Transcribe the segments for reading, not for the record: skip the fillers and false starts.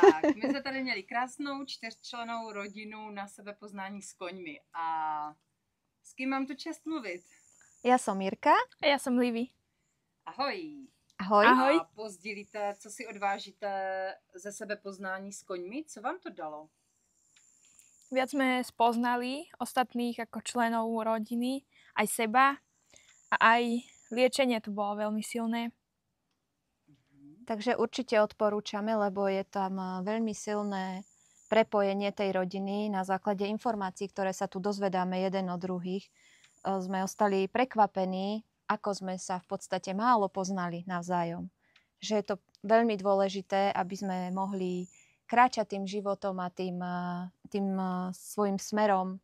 Tak, my jsme tady měli krásnou 4člennou rodinu na sebepoznání s koňmi. A s kým mám tu čest mluvit? Ja som Mirka. A ja som Livy. Ahoj. Ahoj. Ahoj. A pozdílíte, co si odvážíte ze sebepoznání s koňmi? Co vám to dalo? Viac sme spoznali ostatných ako členov rodiny, aj seba a aj liečenie tu bolo veľmi silné. Takže určite odporúčame, lebo je tam veľmi silné prepojenie tej rodiny na základe informácií, ktoré sa tu dozvedáme jeden od druhých. Sme ostali prekvapení, ako sme sa v podstate málo poznali navzájom. Že je to veľmi dôležité, aby sme mohli kráčať tým životom a tým svojim smerom,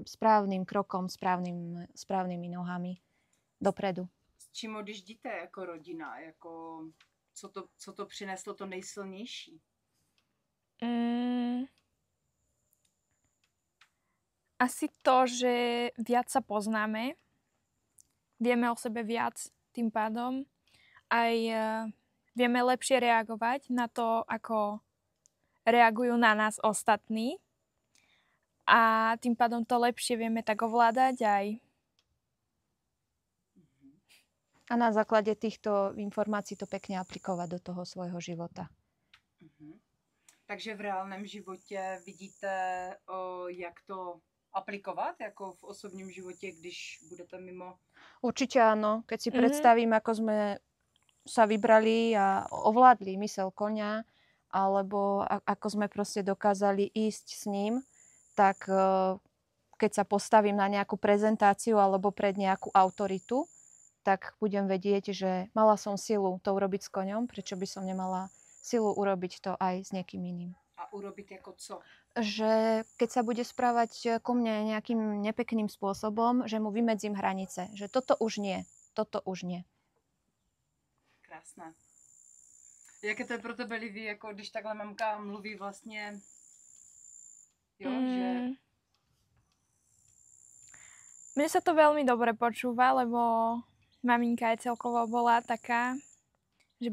správnym krokom, správnymi nohami dopredu. S čím odjíždíte jako rodina? Jako, co to přineslo to nejsilnější? Asi to, že viac sa poznáme, vieme o sebe viac tým pádom, aj vieme lepšie reagovať na to, ako reagujú na nás ostatní a tým pádom to lepšie vieme tak ovládať aj. A na základe týchto informácií to pekne aplikovať do toho svojho života. Takže v reálném životě vidíte, jak to aplikovat, jako v osobním životě, když budete mimo? Určite áno. Keď si predstavím, ako sme sa vybrali a ovládli myseľ koňa, alebo ako sme proste dokázali ísť s ním, tak keď sa postavím na nejakú prezentáciu alebo pred nejakú autoritu, tak budem vedieť, že mala som silu to urobiť s koňom, prečo by som nemala silu urobiť to aj s niekým iným. A urobiť ako co? Že keď sa bude správať ku mne nejakým nepekným spôsobom, že mu vymedzím hranice. Že toto už nie. Krásné. Jaké to je pro tebe, Livy, jako když takhle mamka mluví vlastně, jo, že... Mne sa to veľmi dobre počúva, lebo maminka je celkovo bola taká, že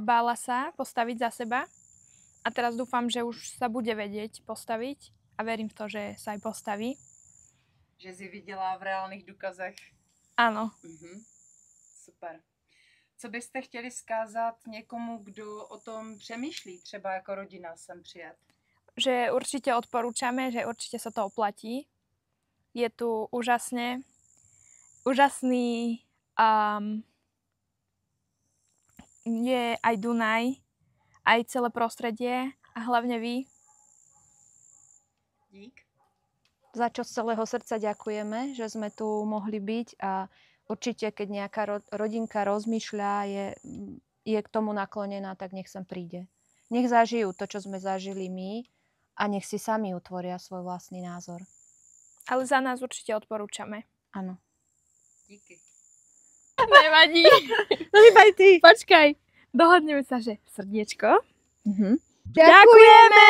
bála sa postaviť za seba. A teraz dúfam, že už sa bude vedieť postaviť a verím v to, že sa aj postaví. Že si viděla v reálných důkazech. Áno. Super. Co byste chtěli vzkázat někomu, kdo o tom přemýšlí, třeba jako rodina sem přijet? Že určite odporúčame, že určite sa to oplatí. Je tu úžasný je aj Dunaj, aj celé prostredie a hlavne vy. Dík. Za čo z celého srdca ďakujeme, že sme tu mohli byť a určite, keď nejaká rodinka rozmýšľa, je k tomu naklonená, tak nech sem príde. Nech zažijú to, čo sme zažili my a nech si sami utvoria svoj vlastný názor. Ale za nás určite odporúčame. Áno. Díky. Nevadí. Aj ty. Počkaj. Dohodneme sa, že srdiečko. Ďakujeme!